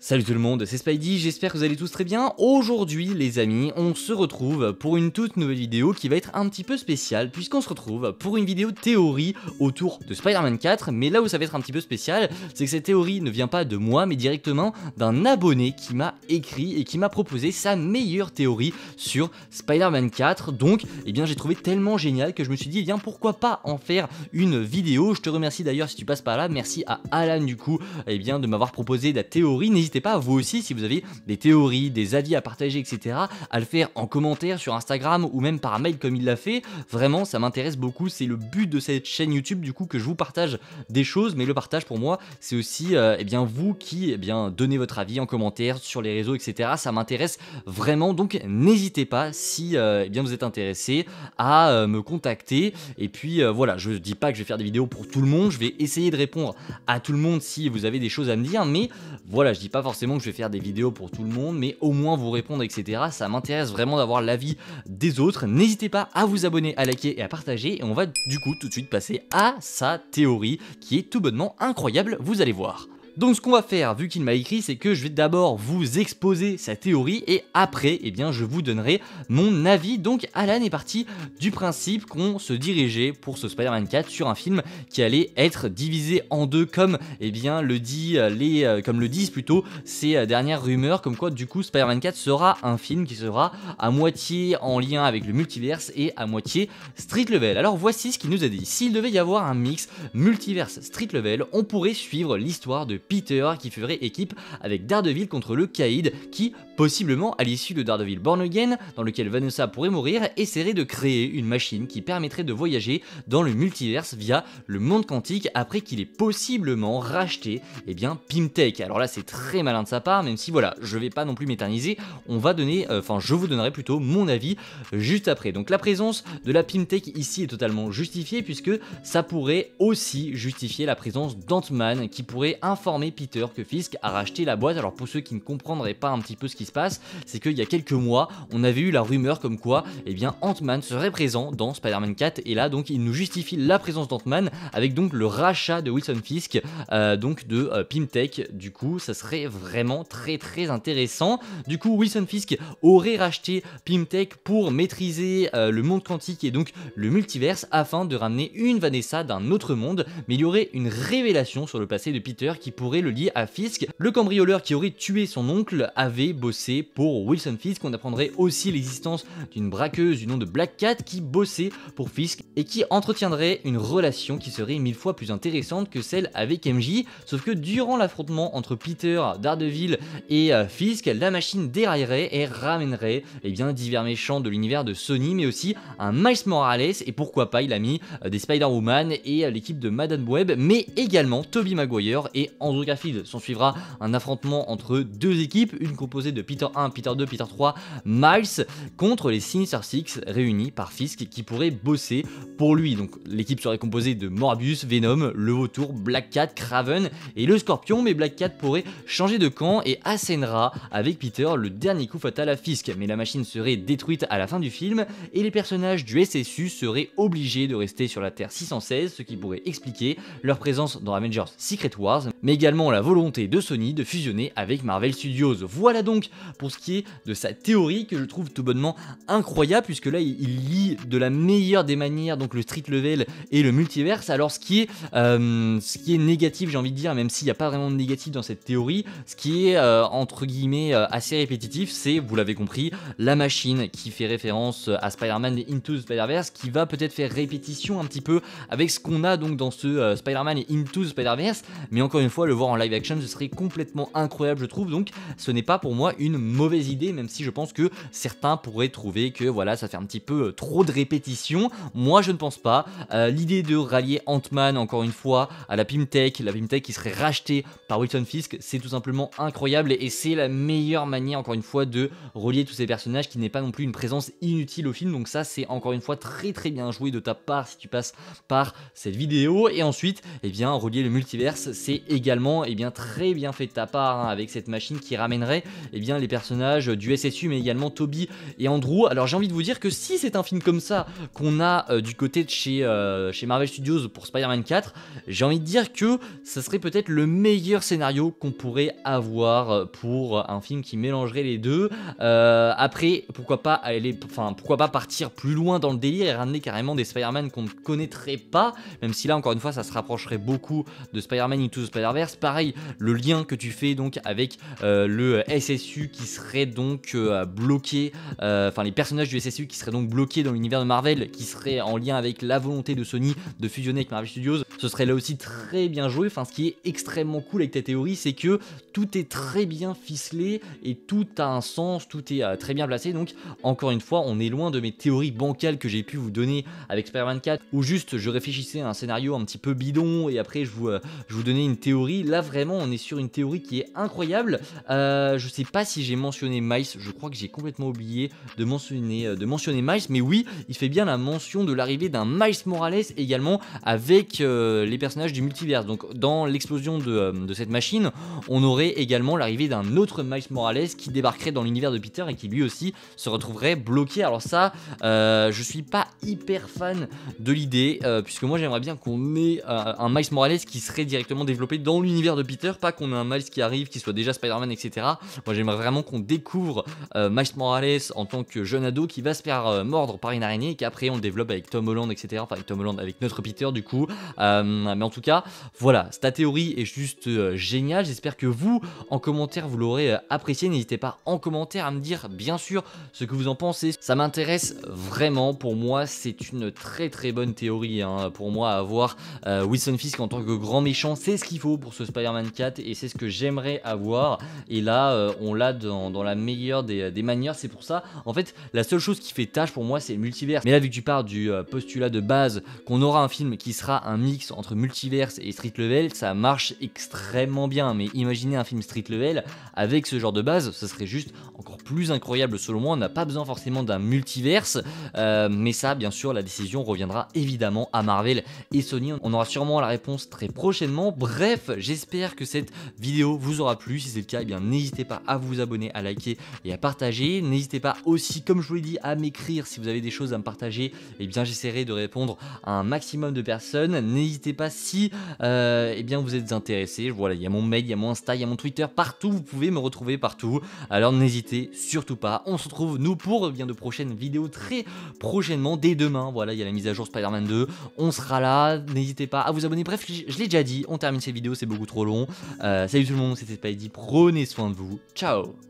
Salut tout le monde, c'est Spidey, j'espère que vous allez tous très bien. Aujourd'hui les amis, on se retrouve pour une toute nouvelle vidéo qui va être un petit peu spéciale, puisqu'on se retrouve pour une vidéo théorie autour de Spider-Man 4, mais là où ça va être un petit peu spécial, c'est que cette théorie ne vient pas de moi, mais directement d'un abonné qui m'a écrit et qui m'a proposé sa meilleure théorie sur Spider-Man 4, donc eh bien j'ai trouvé tellement génial que je me suis dit, eh bien pourquoi pas en faire une vidéo. Je te remercie d'ailleurs si tu passes par là, merci à Alan du coup, eh bien de m'avoir proposé la théorie. N'hésitez pas vous aussi si vous avez des théories, des avis à partager, etc. à le faire en commentaire sur Instagram ou même par mail comme il l'a fait. Vraiment ça m'intéresse beaucoup, c'est le but de cette chaîne YouTube du coup que je vous partage des choses, mais le partage pour moi c'est aussi eh bien vous qui donnez votre avis en commentaire sur les réseaux, etc. Ça m'intéresse vraiment, donc n'hésitez pas si vous êtes intéressé à me contacter. Et puis voilà, je dis pas que je vais faire des vidéos pour tout le monde, je vais essayer de répondre à tout le monde si vous avez des choses à me dire, mais voilà, je dis pas forcément que je vais faire des vidéos pour tout le monde, mais au moins vous répondre, etc. Ça m'intéresse vraiment d'avoir l'avis des autres. N'hésitez pas à vous abonner, à liker et à partager, et on va du coup tout de suite passer à sa théorie qui est tout bonnement incroyable, vous allez voir. Donc ce qu'on va faire, vu qu'il m'a écrit, c'est que je vais d'abord vous exposer sa théorie et après, eh bien, je vous donnerai mon avis. Donc Alan est parti du principe qu'on se dirigeait pour ce Spider-Man 4 sur un film qui allait être divisé en deux, comme comme le disent plutôt ces dernières rumeurs, comme quoi du coup Spider-Man 4 sera un film qui sera à moitié en lien avec le multiverse et à moitié street level. Alors voici ce qu'il nous a dit. S'il devait y avoir un mix multiverse street level, on pourrait suivre l'histoire de Peter qui ferait équipe avec Daredevil contre le Caïd qui, possiblement à l'issue de Daredevil Born Again, dans lequel Vanessa pourrait mourir, essaierait de créer une machine qui permettrait de voyager dans le multiverse via le monde quantique après qu'il ait possiblement racheté Pimtech. Alors là c'est très malin de sa part, même si voilà, je vais pas non plus m'éterniser, je vous donnerai plutôt mon avis juste après. Donc la présence de la Pimtech ici est totalement justifiée puisque ça pourrait aussi justifier la présence d'Ant-Man qui pourrait informer Peter que Fisk a racheté la boîte. Alors pour ceux qui ne comprendraient pas un petit peu ce qui se passe, c'est qu'il y a quelques mois, on avait eu la rumeur comme quoi Ant-Man serait présent dans Spider-Man 4 et là donc il nous justifie la présence d'Ant-Man avec donc le rachat de Wilson Fisk de Pimtech. Du coup ça serait vraiment très très intéressant. Du coup Wilson Fisk aurait racheté Pimtech pour maîtriser le monde quantique et donc le multiverse afin de ramener une Vanessa d'un autre monde, mais il y aurait une révélation sur le passé de Peter qui pourrait le lier à Fisk. Le cambrioleur qui aurait tué son oncle avait bossé pour Wilson Fisk. On apprendrait aussi l'existence d'une braqueuse du nom de Black Cat qui bossait pour Fisk et qui entretiendrait une relation qui serait 1000 fois plus intéressante que celle avec MJ. Sauf que durant l'affrontement entre Peter, Daredevil et Fisk, la machine déraillerait et ramènerait divers méchants de l'univers de Sony, mais aussi un Miles Morales et pourquoi pas il a mis des Spider-Woman et l'équipe de Madame Web, mais également Tobey Maguire et Andrew Garfield. S'en suivra un affrontement entre deux équipes, une composée de Peter 1, Peter 2, Peter 3, Miles contre les Sinister Six réunis par Fisk qui pourrait bosser pour lui. Donc l'équipe serait composée de Morbius, Venom, le Vautour, Black Cat, Kraven et le Scorpion, mais Black Cat pourrait changer de camp et assénera avec Peter le dernier coup fatal à Fisk. Mais la machine serait détruite à la fin du film et les personnages du SSU seraient obligés de rester sur la Terre 616, ce qui pourrait expliquer leur présence dans Avengers Secret Wars, mais également la volonté de Sony de fusionner avec Marvel Studios. Voilà donc pour ce qui est de sa théorie que je trouve tout bonnement incroyable, puisque là il lie de la meilleure des manières donc le street level et le multiverse. Alors ce qui est négatif, j'ai envie de dire, même s'il n'y a pas vraiment de négatif dans cette théorie, ce qui est entre guillemets assez répétitif, c'est, vous l'avez compris, la machine qui fait référence à Spider-Man et Into the Spider-Verse, qui va peut-être faire répétition un petit peu avec ce qu'on a donc dans ce Spider-Man et Into the Spider-Verse, mais encore une fois le voir en live action ce serait complètement incroyable je trouve. Donc ce n'est pas pour moi une mauvaise idée, même si je pense que certains pourraient trouver que voilà ça fait un petit peu trop de répétition. Moi je ne pense pas. L'idée de rallier Ant-Man encore une fois à la Pimtech qui serait rachetée par Wilson Fisk, c'est tout simplement incroyable et c'est la meilleure manière encore une fois de relier tous ces personnages qui n'est pas non plus une présence inutile au film. Donc ça c'est encore une fois très très bien joué de ta part si tu passes par cette vidéo. Et ensuite relier le multiverse c'est également également très bien fait de ta part hein, avec cette machine qui ramènerait les personnages du SSU, mais également Toby et Andrew. Alors j'ai envie de vous dire que si c'est un film comme ça qu'on a du côté de chez Marvel Studios pour Spider-Man 4, j'ai envie de dire que ça serait peut-être le meilleur scénario qu'on pourrait avoir pour un film qui mélangerait les deux. Après, pourquoi pas partir plus loin dans le délire et ramener carrément des Spider-Man qu'on ne connaîtrait pas, même si là encore une fois ça se rapprocherait beaucoup de Spider-Man Into the Spider-Verse. Pareil, le lien que tu fais donc avec le SSU qui serait donc bloqué, les personnages du SSU qui seraient donc bloqués dans l'univers de Marvel, qui seraient en lien avec la volonté de Sony de fusionner avec Marvel Studios, ce serait là aussi très bien joué. Enfin, ce qui est extrêmement cool avec ta théorie, c'est que tout est très bien ficelé et tout a un sens, tout est très bien placé. Donc encore une fois, on est loin de mes théories bancales que j'ai pu vous donner avec Spider-Man 4, où juste je réfléchissais à un scénario un petit peu bidon et après je vous donnais une théorie. Là vraiment on est sur une théorie qui est incroyable. Je sais pas si j'ai mentionné Miles, je crois que j'ai complètement oublié de mentionner Miles, mais oui, il fait bien la mention de l'arrivée d'un Miles Morales également avec les personnages du multivers. Donc dans l'explosion de cette machine, on aurait également l'arrivée d'un autre Miles Morales qui débarquerait dans l'univers de Peter et qui lui aussi se retrouverait bloqué. Alors ça, je suis pas hyper fan de l'idée, puisque moi j'aimerais bien qu'on ait un Miles Morales qui serait directement développé dans l'univers de Peter, pas qu'on ait un Miles qui arrive, qui soit déjà Spider-Man, etc. Moi j'aimerais vraiment qu'on découvre Miles Morales en tant que jeune ado qui va se faire mordre par une araignée et qu'après on le développe avec Tom Holland, etc. Enfin avec Tom Holland, avec notre Peter du coup. Mais en tout cas, voilà, ta théorie est juste géniale. J'espère que vous, en commentaire, vous l'aurez apprécié. N'hésitez pas en commentaire à me dire bien sûr ce que vous en pensez. Ça m'intéresse vraiment. Pour moi, c'est une très bonne théorie hein. Pour moi, avoir Wilson Fisk en tant que grand méchant, c'est ce qu'il faut pour ce Spider-Man 4 et c'est ce que j'aimerais avoir. Et là, on l'a dans la meilleure des manières. C'est pour ça, en fait, la seule chose qui fait tâche pour moi, c'est le multivers. Mais là, vu que tu pars du postulat de base qu'on aura un film qui sera un mix entre multiverse et street level, ça marche extrêmement bien. Mais imaginez un film street level avec ce genre de base, ce serait juste encore plus incroyable selon moi. On n'a pas besoin forcément d'un multiverse, mais ça, bien sûr, la décision reviendra évidemment à Marvel et Sony. On aura sûrement la réponse très prochainement. Bref, j'espère que cette vidéo vous aura plu. Si c'est le cas, eh bien n'hésitez pas à vous abonner, à liker et à partager. N'hésitez pas aussi, comme je vous l'ai dit, à m'écrire si vous avez des choses à me partager. Eh bien, j'essaierai de répondre à un maximum de personnes. N'hésitez pas si eh bien vous êtes intéressé. Voilà, il y a mon mail, il y a mon Insta, il y a mon Twitter, partout. Vous pouvez me retrouver partout. Alors n'hésitez surtout pas. On se retrouve nous pour bien de prochaines vidéos très prochainement, dès demain. Voilà, il y a la mise à jour Spider-Man 2. On sera là. N'hésitez pas à vous abonner. Bref, je l'ai déjà dit. On termine cette vidéo, c'est beaucoup trop long. Salut tout le monde, c'était Spidey. Prenez soin de vous. Ciao.